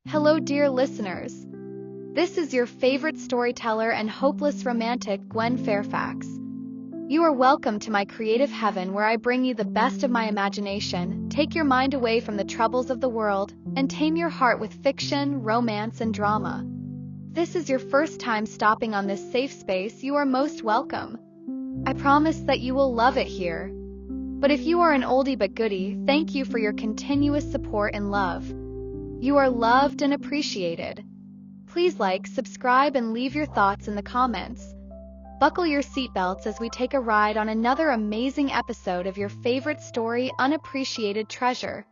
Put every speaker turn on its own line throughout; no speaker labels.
Hello, dear listeners. This is your favorite storyteller and hopeless romantic, Gwen Fairfax. You are welcome to my creative heaven where I bring you the best of my imagination, take your mind away from the troubles of the world, and tame your heart with fiction, romance, and drama. This is your first time stopping on this safe space, you are most welcome. I promise that you will love it here. But if you are an oldie but goodie, thank you for your continuous support and love. You are loved and appreciated. Please like, subscribe, and leave your thoughts in the comments. Buckle your seatbelts as we take a ride on another amazing episode of your favorite story, Unappreciated Treasure.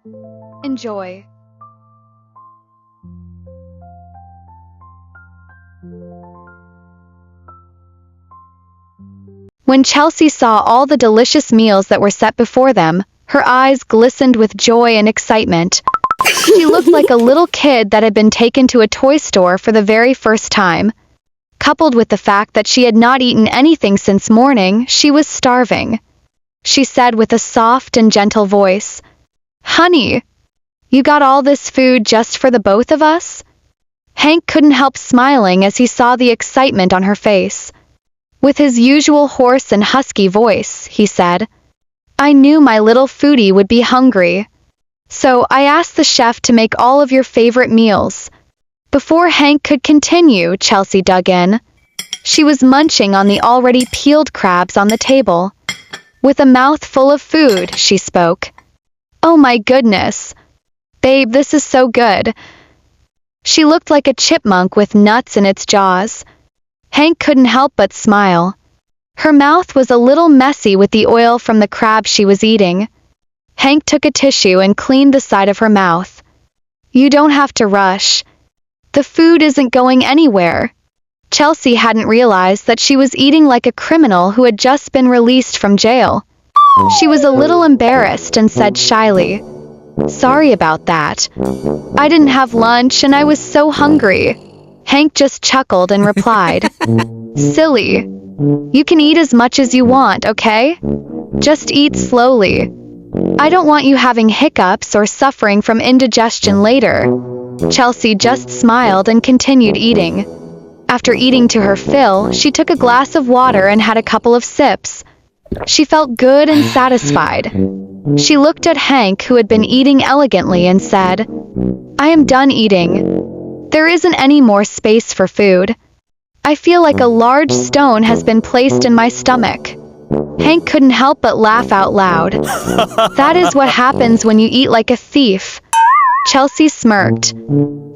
Enjoy. When Chelsea saw all the delicious meals that were set before them, her eyes glistened with joy and excitement. She looked like a little kid that had been taken to a toy store for the very first time. Coupled with the fact that she had not eaten anything since morning, she was starving. She said with a soft and gentle voice, "Honey, you got all this food just for the both of us?" Hank couldn't help smiling as he saw the excitement on her face. With his usual hoarse and husky voice, he said, "I knew my little foodie would be hungry. So I asked the chef to make all of your favorite meals." Before Hank could continue, Chelsea dug in. She was munching on the already peeled crabs on the table. With a mouth full of food, she spoke. "Oh my goodness. Babe, this is so good." She looked like a chipmunk with nuts in its jaws. Hank couldn't help but smile. Her mouth was a little messy with the oil from the crab she was eating. Hank took a tissue and cleaned the side of her mouth. "You don't have to rush. The food isn't going anywhere." Chelsea hadn't realized that she was eating like a criminal who had just been released from jail. She was a little embarrassed and said shyly, "Sorry about that. I didn't have lunch and I was so hungry." Hank just chuckled and replied, "Silly. You can eat as much as you want, okay? Just eat slowly. I don't want you having hiccups or suffering from indigestion later." Chelsea just smiled and continued eating. After eating to her fill, she took a glass of water and had a couple of sips. She felt good and satisfied. She looked at Hank, who had been eating elegantly, and said, "I am done eating. There isn't any more space for food. I feel like a large stone has been placed in my stomach." Hank couldn't help but laugh out loud. "That is what happens when you eat like a thief." Chelsea smirked.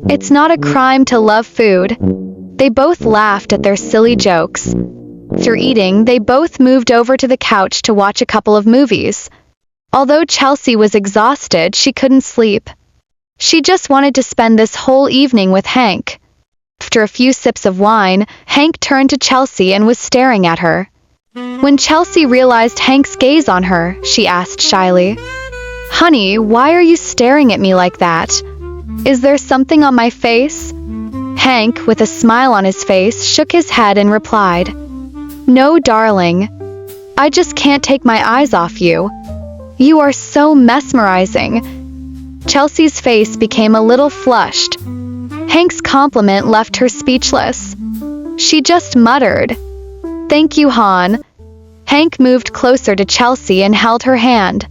"It's not a crime to love food." They both laughed at their silly jokes. After eating, they both moved over to the couch to watch a couple of movies. Although Chelsea was exhausted, she couldn't sleep. She just wanted to spend this whole evening with Hank. After a few sips of wine, Hank turned to Chelsea and was staring at her. When Chelsea realized Hank's gaze on her, she asked shyly, "Honey, why are you staring at me like that? Is there something on my face?" Hank, with a smile on his face, shook his head and replied, "No, darling. I just can't take my eyes off you. You are so mesmerizing." Chelsea's face became a little flushed. Hank's compliment left her speechless. She just muttered, "Thank you, hon." Hank moved closer to Chelsea and held her hand.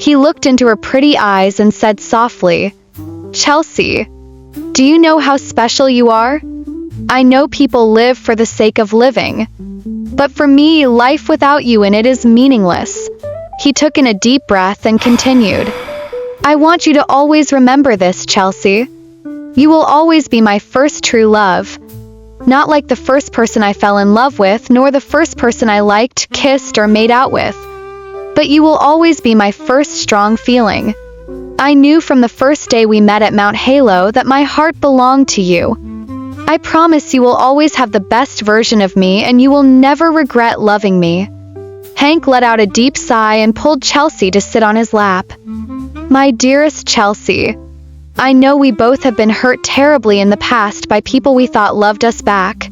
He looked into her pretty eyes and said softly, "Chelsea, do you know how special you are? I know people live for the sake of living. But for me, life without you in it is meaningless." He took in a deep breath and continued, "I want you to always remember this, Chelsea. You will always be my first true love. Not like the first person I fell in love with, nor the first person I liked, kissed, or made out with. But you will always be my first strong feeling. I knew from the first day we met at Mount Halo that my heart belonged to you. I promise you will always have the best version of me and you will never regret loving me." Hank let out a deep sigh and pulled Chelsea to sit on his lap. "My dearest Chelsea, I know we both have been hurt terribly in the past by people we thought loved us back.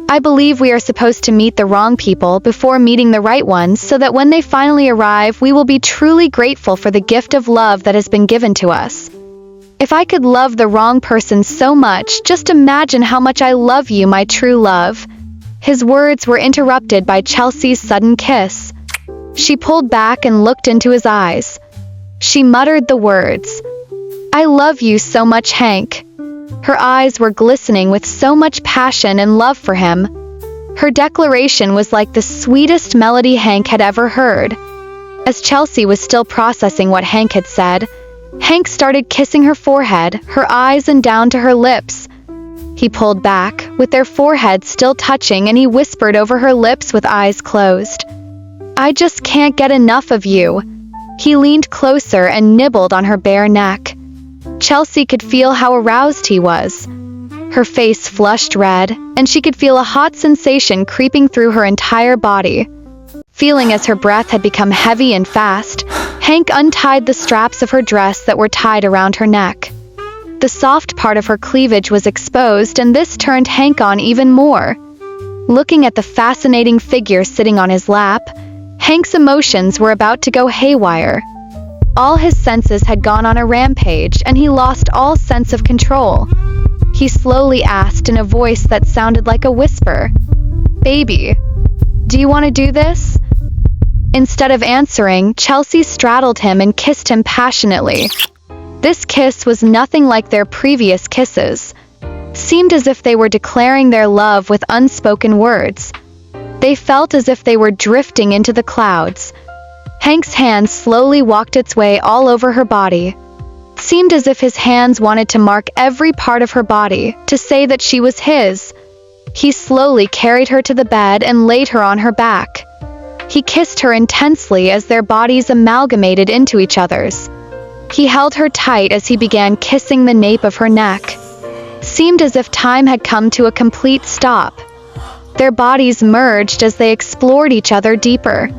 I believe we are supposed to meet the wrong people before meeting the right ones so that when they finally arrive, we will be truly grateful for the gift of love that has been given to us. If I could love the wrong person so much, just imagine how much I love you, my true love." His words were interrupted by Chelsea's sudden kiss. She pulled back and looked into his eyes. She muttered the words, "I love you so much, Hank." Her eyes were glistening with so much passion and love for him. Her declaration was like the sweetest melody Hank had ever heard. As Chelsea was still processing what Hank had said, Hank started kissing her forehead, her eyes, and down to her lips. He pulled back, with their foreheads still touching, and he whispered over her lips with eyes closed, "I just can't get enough of you." He leaned closer and nibbled on her bare neck. Chelsea could feel how aroused he was. Her face flushed red, and she could feel a hot sensation creeping through her entire body. Feeling as her breath had become heavy and fast, Hank untied the straps of her dress that were tied around her neck. The soft part of her cleavage was exposed, and this turned Hank on even more. Looking at the fascinating figure sitting on his lap, Hank's emotions were about to go haywire. All his senses had gone on a rampage, and he lost all sense of control. He slowly asked in a voice that sounded like a whisper, "Baby, do you want to do this?" Instead of answering, Chelsea straddled him and kissed him passionately. This kiss was nothing like their previous kisses. Seemed as if they were declaring their love with unspoken words. They felt as if they were drifting into the clouds. Hank's hand slowly walked its way all over her body. Seemed as if his hands wanted to mark every part of her body, to say that she was his. He slowly carried her to the bed and laid her on her back. He kissed her intensely as their bodies amalgamated into each other's. He held her tight as he began kissing the nape of her neck. Seemed as if time had come to a complete stop. Their bodies merged as they explored each other deeper.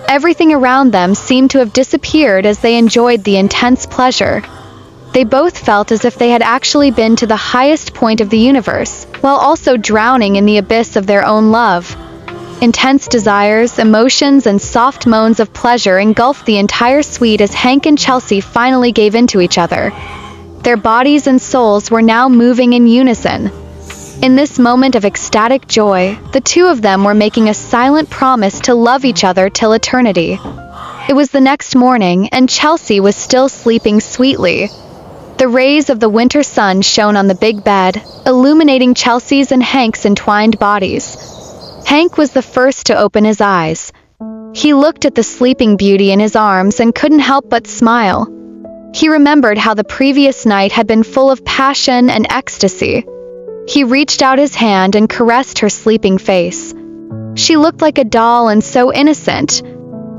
Everything around them seemed to have disappeared as they enjoyed the intense pleasure. They both felt as if they had actually been to the highest point of the universe, while also drowning in the abyss of their own love. Intense desires, emotions, and soft moans of pleasure engulfed the entire suite as Hank and Chelsea finally gave into each other. Their bodies and souls were now moving in unison. In this moment of ecstatic joy, the two of them were making a silent promise to love each other till eternity. It was the next morning, and Chelsea was still sleeping sweetly. The rays of the winter sun shone on the big bed, illuminating Chelsea's and Hank's entwined bodies. Hank was the first to open his eyes. He looked at the sleeping beauty in his arms and couldn't help but smile. He remembered how the previous night had been full of passion and ecstasy. He reached out his hand and caressed her sleeping face. She looked like a doll and so innocent.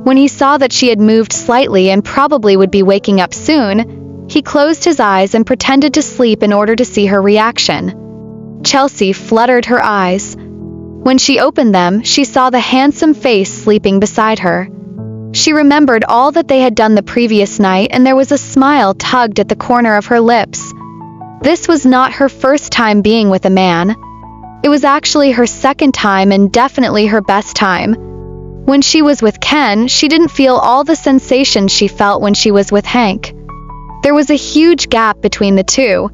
When he saw that she had moved slightly and probably would be waking up soon, he closed his eyes and pretended to sleep in order to see her reaction. Chelsea fluttered her eyes. When she opened them, she saw the handsome face sleeping beside her. She remembered all that they had done the previous night, and there was a smile tugged at the corner of her lips. This was not her first time being with a man. It was actually her second time and definitely her best time. When she was with Ken, she didn't feel all the sensations she felt when she was with Hank. There was a huge gap between the two.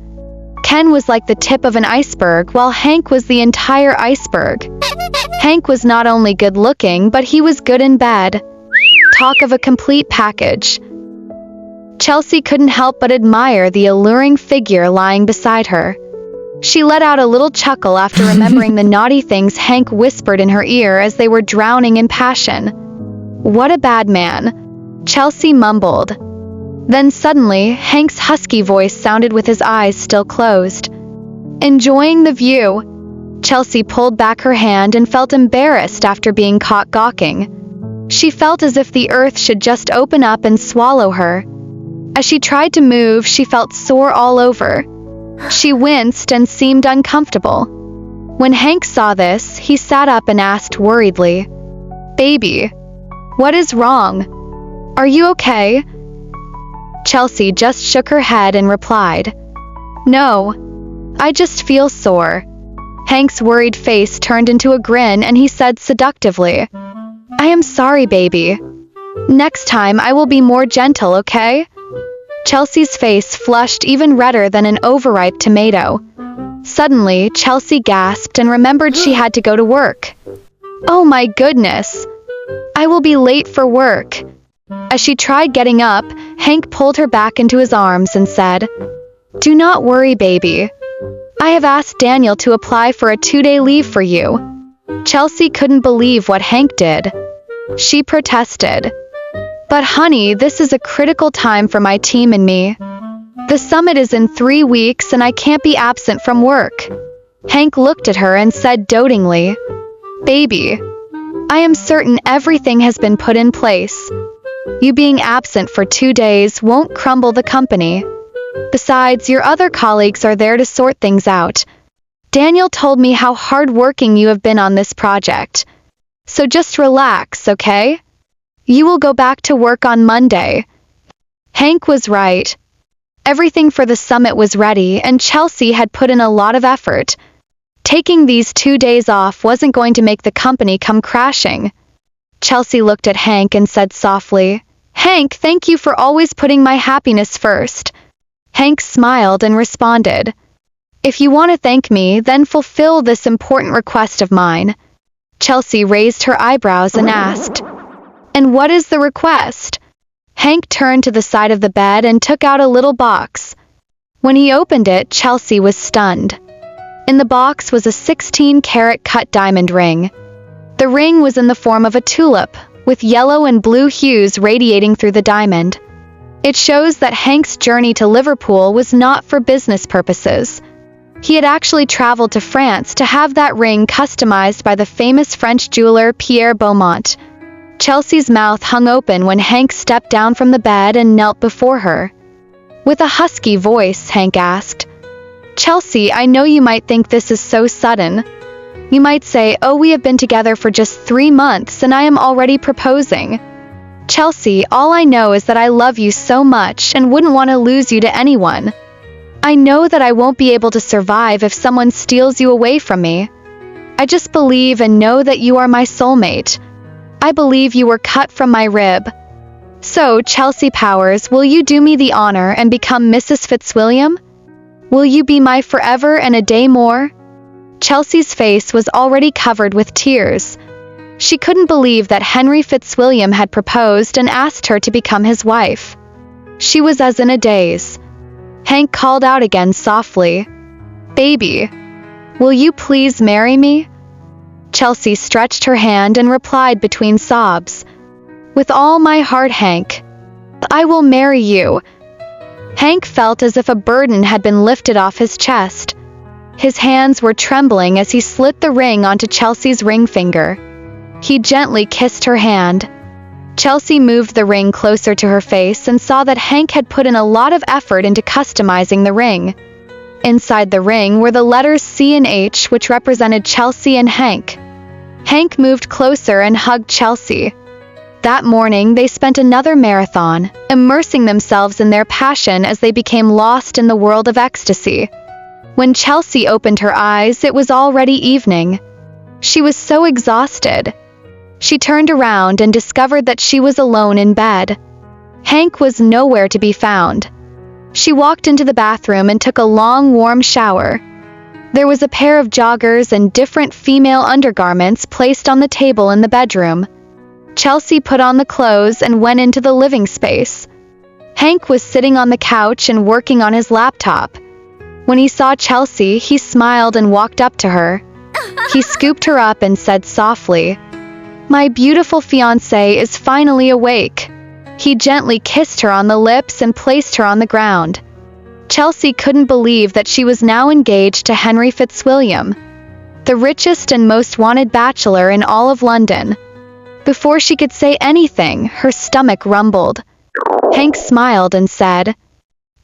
Ken was like the tip of an iceberg, while Hank was the entire iceberg. Hank was not only good-looking, but he was good in bed. Talk of a complete package. Chelsea couldn't help but admire the alluring figure lying beside her. She let out a little chuckle after remembering the naughty things Hank whispered in her ear as they were drowning in passion. "What a bad man," Chelsea mumbled. Then suddenly, Hank's husky voice sounded with his eyes still closed. "Enjoying the view?" Chelsea pulled back her hand and felt embarrassed after being caught gawking. She felt as if the earth should just open up and swallow her. As she tried to move, she felt sore all over. She winced and seemed uncomfortable. When Hank saw this, he sat up and asked worriedly, "Baby, what is wrong? Are you okay?" Chelsea just shook her head and replied, "No, I just feel sore." Hank's worried face turned into a grin and he said seductively, "I am sorry, baby. Next time I will be more gentle, okay?" Chelsea's face flushed even redder than an overripe tomato. Suddenly, Chelsea gasped and remembered she had to go to work. Oh my goodness! I will be late for work. As she tried getting up, Hank pulled her back into his arms and said, "Do not worry, baby. I have asked Daniel to apply for a 2-day leave for you." Chelsea couldn't believe what Hank did. She protested. "But honey, this is a critical time for my team and me. The summit is in 3 weeks and I can't be absent from work." Hank looked at her and said dotingly, "Baby, I am certain everything has been put in place. You being absent for 2 days won't crumble the company. Besides, your other colleagues are there to sort things out. Daniel told me how hard-working you have been on this project. So just relax, okay? You will go back to work on Monday." Hank was right. Everything for the summit was ready, and Chelsea had put in a lot of effort. Taking these 2 days off wasn't going to make the company come crashing. Chelsea looked at Hank and said softly, "Hank, thank you for always putting my happiness first." Hank smiled and responded, "If you want to thank me, then fulfill this important request of mine." Chelsea raised her eyebrows and asked, "And what is the request?" Hank turned to the side of the bed and took out a little box. When he opened it, Chelsea was stunned. In the box was a 16-carat cut diamond ring. The ring was in the form of a tulip, with yellow and blue hues radiating through the diamond. It shows that Hank's journey to Liverpool was not for business purposes. He had actually traveled to France to have that ring customized by the famous French jeweler Pierre Beaumont. Chelsea's mouth hung open when Hank stepped down from the bed and knelt before her. With a husky voice, Hank asked, "Chelsea, I know you might think this is so sudden. You might say, oh, we have been together for just 3 months and I am already proposing. Chelsea, all I know is that I love you so much and wouldn't want to lose you to anyone. I know that I won't be able to survive if someone steals you away from me. I just believe and know that you are my soulmate. I believe you were cut from my rib. So, Chelsea Powers, will you do me the honor and become Mrs. Fitzwilliam? Will you be my forever and a day more?" Chelsea's face was already covered with tears. She couldn't believe that Henry Fitzwilliam had proposed and asked her to become his wife. She was as in a daze. Hank called out again softly, "Baby, will you please marry me?" Chelsea stretched her hand and replied between sobs, "With all my heart, Hank. I will marry you." Hank felt as if a burden had been lifted off his chest. His hands were trembling as he slit the ring onto Chelsea's ring finger. He gently kissed her hand. Chelsea moved the ring closer to her face and saw that Hank had put in a lot of effort into customizing the ring. Inside the ring were the letters C and H, which represented Chelsea and Hank. Hank moved closer and hugged Chelsea. That morning, they spent another marathon, immersing themselves in their passion as they became lost in the world of ecstasy. When Chelsea opened her eyes, it was already evening. She was so exhausted. She turned around and discovered that she was alone in bed. Hank was nowhere to be found. She walked into the bathroom and took a long, warm shower. There was a pair of joggers and different female undergarments placed on the table in the bedroom. Chelsea put on the clothes and went into the living space. Hank was sitting on the couch and working on his laptop. When he saw Chelsea, he smiled and walked up to her. He scooped her up and said softly, "My beautiful fiancé is finally awake." He gently kissed her on the lips and placed her on the ground. Chelsea couldn't believe that she was now engaged to Henry Fitzwilliam, the richest and most wanted bachelor in all of London. Before she could say anything, her stomach rumbled. Hank smiled and said,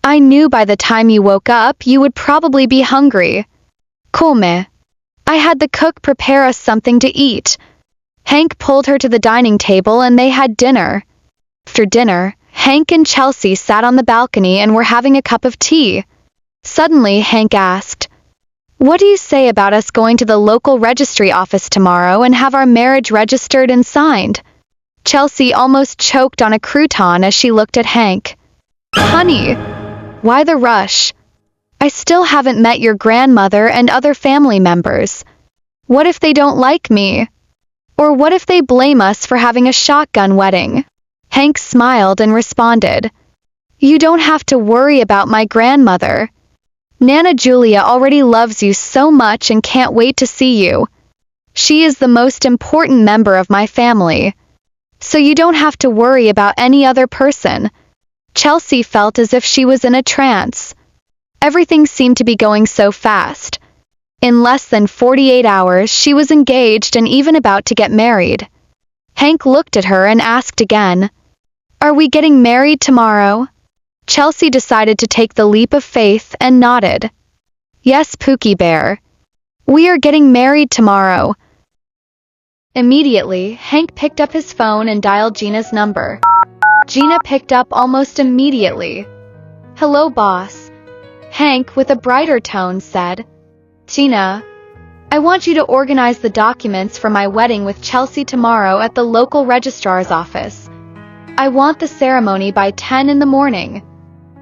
"I knew by the time you woke up you would probably be hungry. Come. I had the cook prepare us something to eat." Hank pulled her to the dining table and they had dinner. After dinner, Hank and Chelsea sat on the balcony and were having a cup of tea. Suddenly, Hank asked, "What do you say about us going to the local registry office tomorrow and have our marriage registered and signed?" Chelsea almost choked on a crouton as she looked at Hank. Honey, why the rush? I still haven't met your grandmother and other family members. What if they don't like me? Or what if they blame us for having a shotgun wedding? Hank smiled and responded, You don't have to worry about my grandmother. Nana Julia already loves you so much and can't wait to see you. She is the most important member of my family. So you don't have to worry about any other person. Chelsea felt as if she was in a trance. Everything seemed to be going so fast. In less than 48 hours, she was engaged and even about to get married. Hank looked at her and asked again, Are we getting married tomorrow? Chelsea decided to take the leap of faith and nodded. Yes, Pookie Bear. We are getting married tomorrow. Immediately, Hank picked up his phone and dialed Gina's number. Gina picked up almost immediately. Hello, boss. Hank, with a brighter tone, said, Gina, I want you to organize the documents for my wedding with Chelsea tomorrow at the local registrar's office. I want the ceremony by 10 in the morning.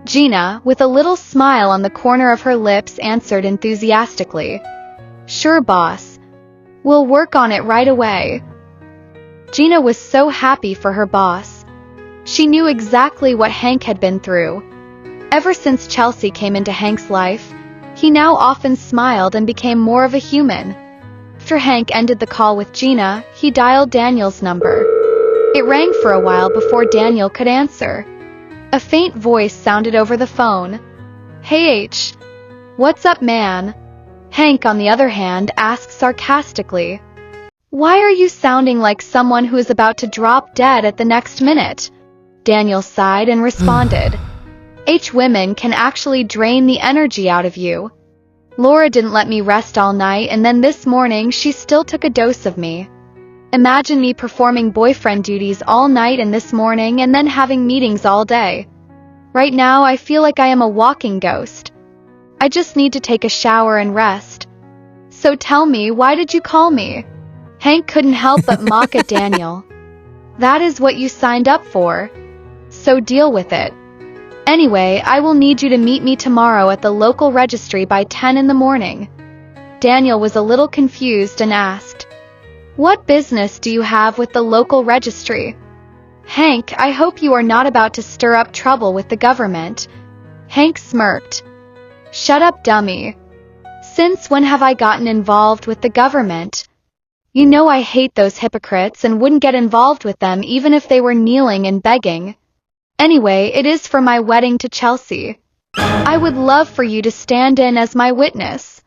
Gina, with a little smile on the corner of her lips, answered enthusiastically, Sure, boss. We'll work on it right away. Gina was so happy for her boss. She knew exactly what Hank had been through. Ever since Chelsea came into Hank's life, he now often smiled and became more of a human. After Hank ended the call with Gina, he dialed Daniel's number. It rang for a while before Daniel could answer. A faint voice sounded over the phone. Hey H. What's up, man? Hank, on the other hand, asked sarcastically, Why are you sounding like someone who is about to drop dead at the next minute? Daniel sighed and responded, H, women can actually drain the energy out of you. Laura didn't let me rest all night, and then this morning she still took a dose of me. Imagine me performing boyfriend duties all night and this morning and then having meetings all day. Right now I feel like I am a walking ghost. I just need to take a shower and rest. So tell me, why did you call me? Hank couldn't help but mock at Daniel. That is what you signed up for. So deal with it. Anyway, I will need you to meet me tomorrow at the local registry by 10 in the morning. Daniel was a little confused and asked, What business do you have with the local registry? Hank, I hope you are not about to stir up trouble with the government. Hank smirked. Shut up, dummy. Since when have I gotten involved with the government? You know I hate those hypocrites and wouldn't get involved with them even if they were kneeling and begging. Anyway, it is for my wedding to Chelsea. I would love for you to stand in as my witness.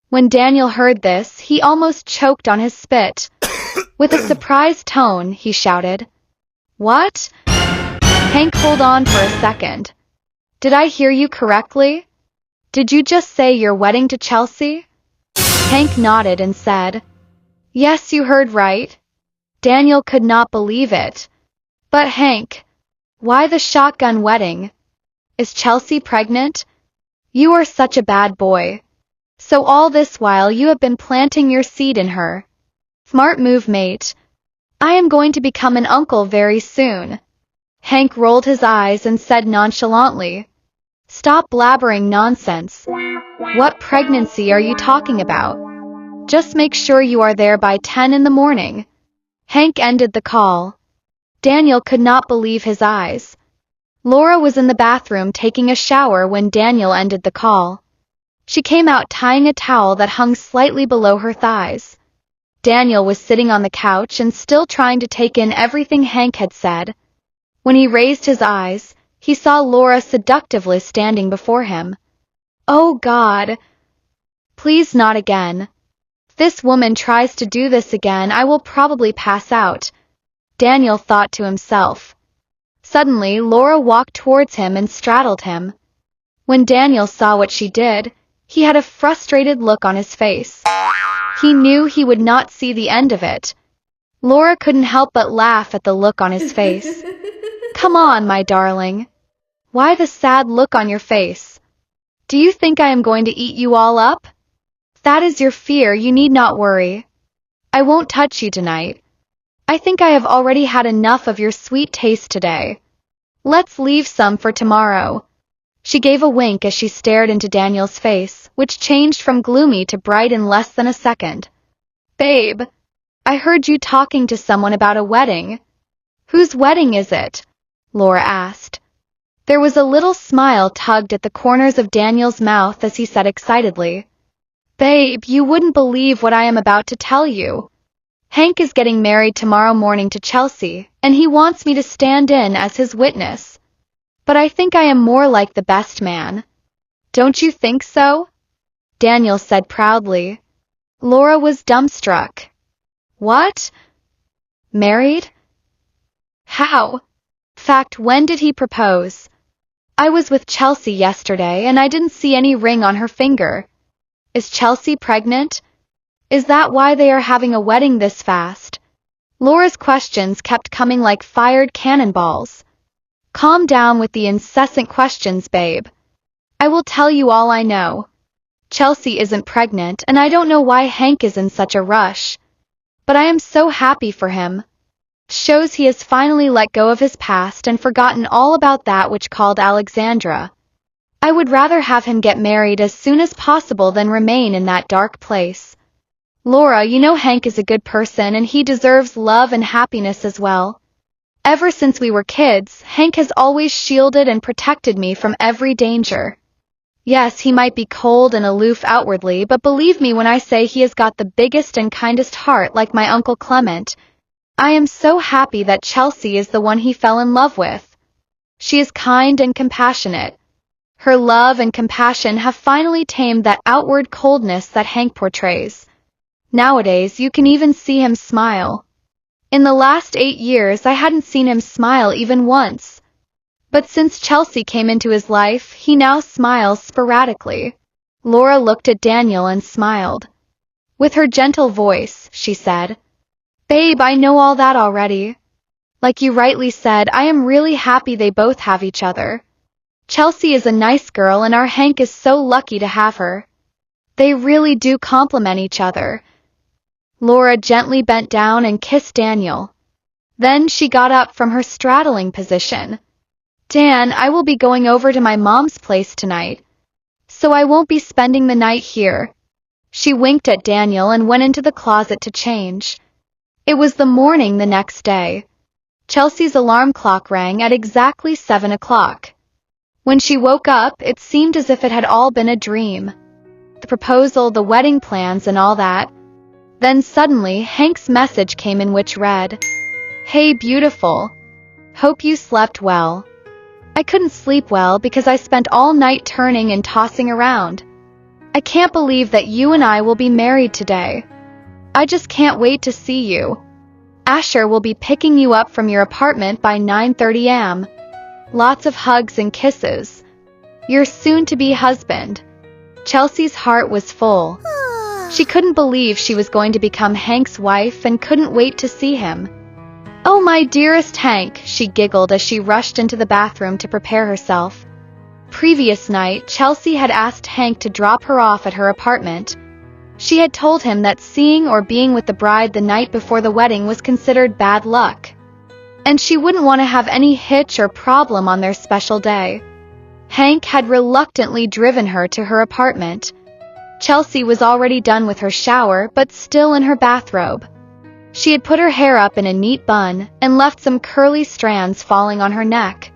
When Daniel heard this, he almost choked on his spit. With a surprised tone, he shouted, What? Hank, hold on for a second. Did I hear you correctly? Did you just say your wedding to Chelsea? Hank nodded and said, Yes, you heard right. Daniel could not believe it. But Hank, why the shotgun wedding? Is Chelsea pregnant? You are such a bad boy. So all this while you have been planting your seed in her. Smart move, mate. I am going to become an uncle very soon. Hank rolled his eyes and said nonchalantly, Stop blabbering nonsense. What pregnancy are you talking about? Just make sure you are there by 10 in the morning. Hank ended the call. Daniel could not believe his eyes. Laura was in the bathroom taking a shower when Daniel ended the call. She came out tying a towel that hung slightly below her thighs. Daniel was sitting on the couch and still trying to take in everything Hank had said. When he raised his eyes, he saw Laura seductively standing before him. Oh God! Please, not again. If this woman tries to do this again, I will probably pass out, Daniel thought to himself. Suddenly, Laura walked towards him and straddled him. When Daniel saw what she did, he had a frustrated look on his face. He knew he would not see the end of it. Laura couldn't help but laugh at the look on his face. Come on, my darling. Why the sad look on your face? Do you think I am going to eat you all up? If that is your fear, you need not worry. I won't touch you tonight. I think I have already had enough of your sweet taste today. Let's leave some for tomorrow. She gave a wink as she stared into Daniel's face, which changed from gloomy to bright in less than a second. Babe, I heard you talking to someone about a wedding. Whose wedding is it? Laura asked. There was a little smile tugged at the corners of Daniel's mouth as he said excitedly, Babe, you wouldn't believe what I am about to tell you. Hank is getting married tomorrow morning to Chelsea, and he wants me to stand in as his witness. But I think I am more like the best man. Don't you think so? Daniel said proudly. Laura was dumbstruck. What? Married? How? Fact, when did he propose? I was with Chelsea yesterday and I didn't see any ring on her finger. Is Chelsea pregnant? Is that why they are having a wedding this fast? Laura's questions kept coming like fired cannonballs. Calm down with the incessant questions, babe. I will tell you all I know. Chelsea isn't pregnant and I don't know why Hank is in such a rush. But I am so happy for him. Shows he has finally let go of his past and forgotten all about that which called Alexandra. I would rather have him get married as soon as possible than remain in that dark place. Laura, you know Hank is a good person and he deserves love and happiness as well. Ever since we were kids, Hank has always shielded and protected me from every danger. Yes, he might be cold and aloof outwardly, but believe me when I say he has got the biggest and kindest heart like my Uncle Clement. I am so happy that Chelsea is the one he fell in love with. She is kind and compassionate. Her love and compassion have finally tamed that outward coldness that Hank portrays. Nowadays, you can even see him smile. In the last 8 years, I hadn't seen him smile even once. But since Chelsea came into his life, he now smiles sporadically. Laura looked at Daniel and smiled. With her gentle voice, she said, Babe, I know all that already. Like you rightly said, I am really happy they both have each other. Chelsea is a nice girl and our Hank is so lucky to have her. They really do complement each other. Laura gently bent down and kissed Daniel. Then she got up from her straddling position. Dan, I will be going over to my mom's place tonight, so I won't be spending the night here. She winked at Daniel and went into the closet to change. It was the morning the next day. Chelsea's alarm clock rang at exactly 7 o'clock. When she woke up, it seemed as if it had all been a dream. The proposal, the wedding plans, and all that. Then suddenly, Hank's message came in which read, Hey beautiful. Hope you slept well. I couldn't sleep well because I spent all night turning and tossing around. I can't believe that you and I will be married today. I just can't wait to see you. Asher will be picking you up from your apartment by 9:30 am. Lots of hugs and kisses. Your soon-to-be husband. Chelsea's heart was full. She couldn't believe she was going to become Hank's wife and couldn't wait to see him. Oh, my dearest Hank, she giggled as she rushed into the bathroom to prepare herself. Previous night, Chelsea had asked Hank to drop her off at her apartment. She had told him that seeing or being with the bride the night before the wedding was considered bad luck, and she wouldn't want to have any hitch or problem on their special day. Hank had reluctantly driven her to her apartment. Chelsea was already done with her shower, but still in her bathrobe. She had put her hair up in a neat bun and left some curly strands falling on her neck.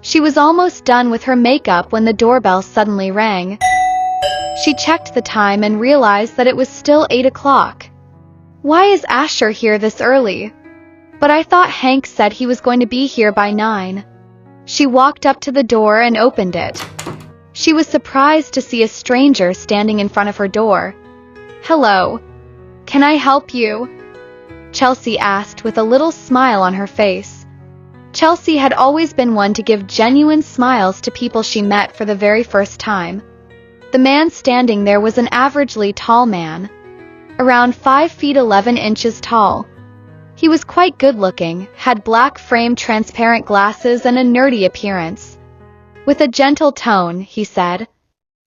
She was almost done with her makeup when the doorbell suddenly rang. She checked the time and realized that it was still 8 o'clock. Why is Asher here this early? But I thought Hank said he was going to be here by 9. She walked up to the door and opened it. She was surprised to see a stranger standing in front of her door. Hello. Can I help you? Chelsea asked with a little smile on her face. Chelsea had always been one to give genuine smiles to people she met for the very first time. The man standing there was an averagely tall man, around 5 feet 11 inches tall. He was quite good-looking, had black-framed transparent glasses and a nerdy appearance. With a gentle tone, he said,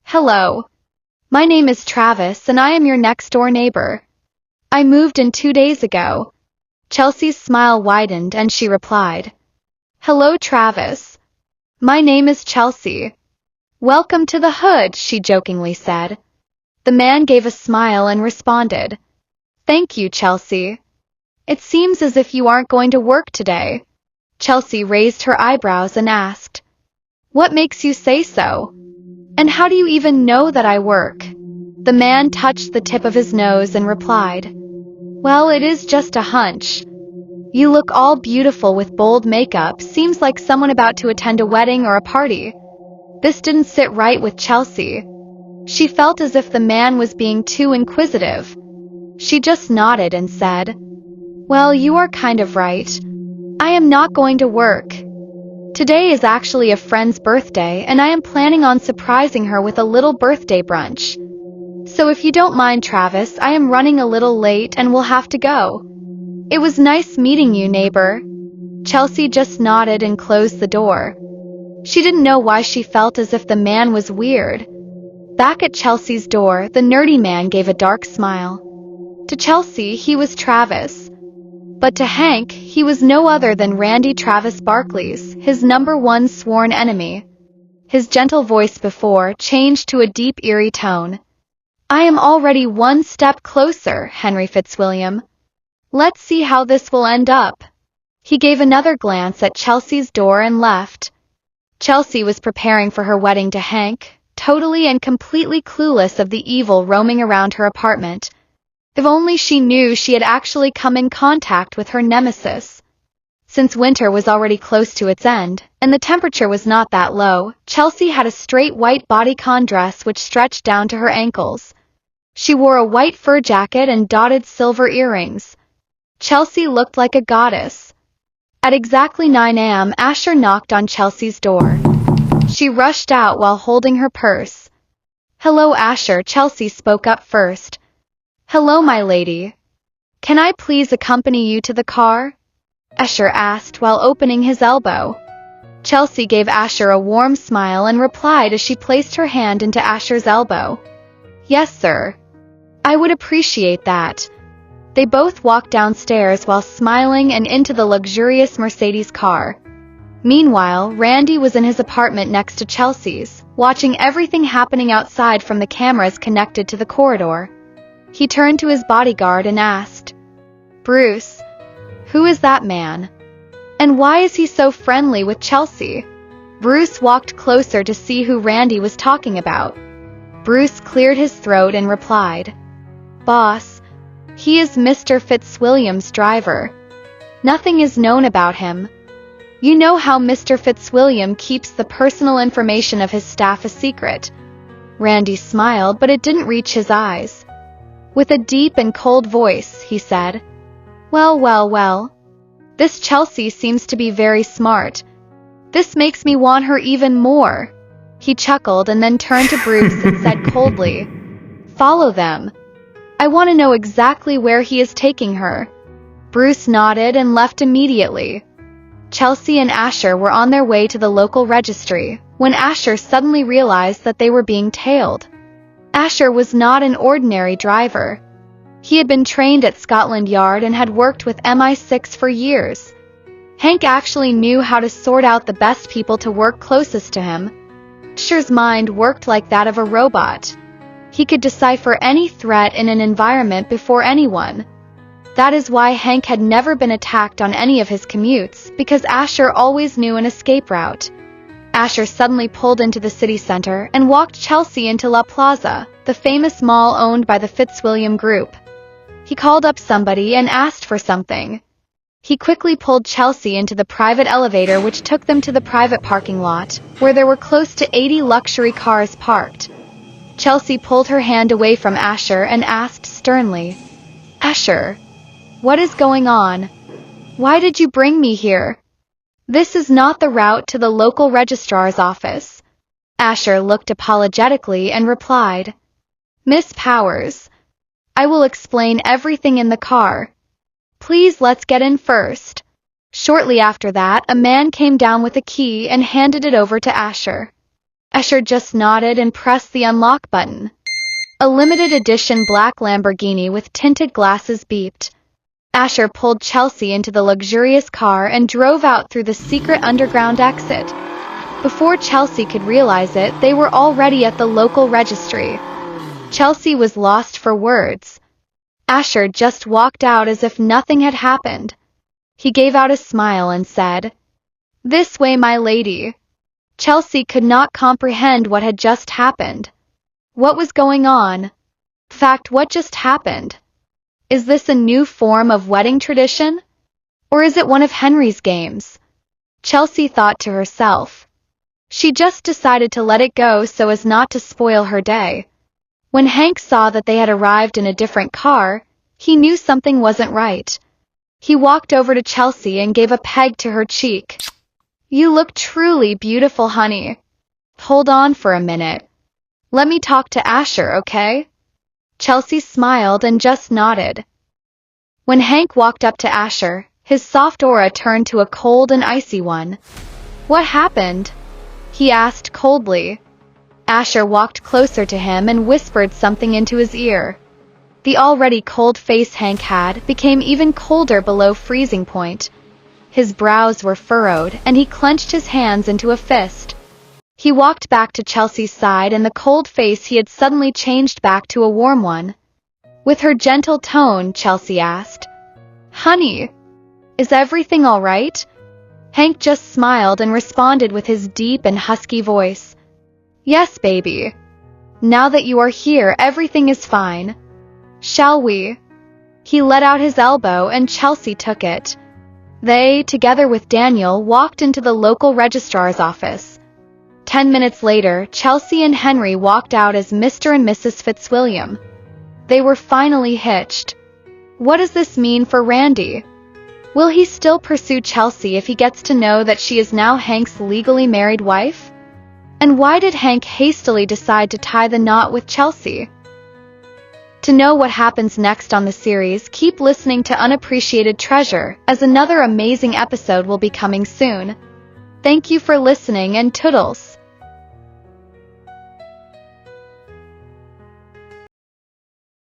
Hello. My name is Travis and I am your next-door neighbor. I moved in 2 days ago. Chelsea's smile widened and she replied, Hello, Travis. My name is Chelsea. Welcome to the hood, she jokingly said. The man gave a smile and responded, Thank you, Chelsea. It seems as if you aren't going to work today. Chelsea raised her eyebrows and asked, What makes you say so? And how do you even know that I work? The man touched the tip of his nose and replied, Well, it is just a hunch. You look all beautiful with bold makeup, seems like someone about to attend a wedding or a party. This didn't sit right with Chelsea. She felt as if the man was being too inquisitive. She just nodded and said, Well, you are kind of right. I am not going to work. Today is actually a friend's birthday and I am planning on surprising her with a little birthday brunch. So if you don't mind, Travis, I am running a little late and will have to go. It was nice meeting you, neighbor. Chelsea just nodded and closed the door. She didn't know why she felt as if the man was weird. Back at Chelsea's door, the nerdy man gave a dark smile. To Chelsea, he was Travis. But to Hank, he was no other than Randy Travis Barclays, his #1 sworn enemy. His gentle voice before changed to a deep, eerie tone. I am already one step closer, Henry Fitzwilliam. Let's see how this will end up. He gave another glance at Chelsea's door and left. Chelsea was preparing for her wedding to Hank, totally and completely clueless of the evil roaming around her apartment. If only she knew she had actually come in contact with her nemesis. Since winter was already close to its end, and the temperature was not that low, Chelsea had a straight white bodycon dress which stretched down to her ankles. She wore a white fur jacket and dotted silver earrings. Chelsea looked like a goddess. At exactly 9 a.m., Asher knocked on Chelsea's door. She rushed out while holding her purse. Hello, Asher, Chelsea spoke up first. Hello, my lady. Can I please accompany you to the car? Asher asked while opening his elbow. Chelsea gave Asher a warm smile and replied as she placed her hand into Asher's elbow. Yes, sir. I would appreciate that. They both walked downstairs while smiling and into the luxurious Mercedes car. Meanwhile, Randy was in his apartment next to Chelsea's, watching everything happening outside from the cameras connected to the corridor. He turned to his bodyguard and asked, Bruce, who is that man? And why is he so friendly with Chelsea? Bruce walked closer to see who Randy was talking about. Bruce cleared his throat and replied, Boss, he is Mr. Fitzwilliam's driver. Nothing is known about him. You know how Mr. Fitzwilliam keeps the personal information of his staff a secret. Randy smiled, but it didn't reach his eyes. With a deep and cold voice, he said, Well. This Chelsea seems to be very smart. This makes me want her even more. He chuckled and then turned to Bruce and said coldly, Follow them. I want to know exactly where he is taking her. Bruce nodded and left immediately. Chelsea and Asher were on their way to the local registry, when Asher suddenly realized that they were being tailed. Asher was not an ordinary driver. He had been trained at Scotland Yard and had worked with MI6 for years. Hank actually knew how to sort out the best people to work closest to him. Asher's mind worked like that of a robot. He could decipher any threat in an environment before anyone. That is why Hank had never been attacked on any of his commutes, because Asher always knew an escape route. Asher suddenly pulled into the city center and walked Chelsea into La Plaza, the famous mall owned by the Fitzwilliam Group. He called up somebody and asked for something. He quickly pulled Chelsea into the private elevator which took them to the private parking lot, where there were close to 80 luxury cars parked. Chelsea pulled her hand away from Asher and asked sternly, Asher, what is going on? Why did you bring me here? This is not the route to the local registrar's office. Asher looked apologetically and replied, Miss Powers, I will explain everything in the car. Please let's get in first. Shortly after that, a man came down with a key and handed it over to Asher. Asher just nodded and pressed the unlock button. A limited edition black Lamborghini with tinted glasses beeped. Asher pulled Chelsea into the luxurious car and drove out through the secret underground exit. Before Chelsea could realize it, they were already at the local registry. Chelsea was lost for words. Asher just walked out as if nothing had happened. He gave out a smile and said, "This way, my lady." Chelsea could not comprehend what had just happened. What was going on? In fact, what just happened? Is this a new form of wedding tradition? Or is it one of Henry's games? Chelsea thought to herself. She just decided to let it go so as not to spoil her day. When Hank saw that they had arrived in a different car, he knew something wasn't right. He walked over to Chelsea and gave a peg to her cheek. "You look truly beautiful, honey. Hold on for a minute. Let me talk to Asher, okay?" Chelsea smiled and just nodded. When Hank walked up to Asher, his soft aura turned to a cold and icy one. "What happened?" he asked coldly. Asher walked closer to him and whispered something into his ear. The already cold face Hank had became even colder below freezing point. His brows were furrowed, and he clenched his hands into a fist. He walked back to Chelsea's side, and the cold face he had suddenly changed back to a warm one. With her gentle tone, Chelsea asked, "Honey, is everything all right?" Hank just smiled and responded with his deep and husky voice, "Yes, baby. Now that you are here, everything is fine. Shall we?" He let out his elbow and Chelsea took it. They, together with Daniel, walked into the local registrar's office. 10 minutes later, Chelsea and Henry walked out as Mr. and Mrs. Fitzwilliam. They were finally hitched. What does this mean for Randy? Will he still pursue Chelsea if he gets to know that she is now Hank's legally married wife? And why did Hank hastily decide to tie the knot with Chelsea? To know what happens next on the series, keep listening to Unappreciated Treasure, as another amazing episode will be coming soon. Thank you for listening and toodles.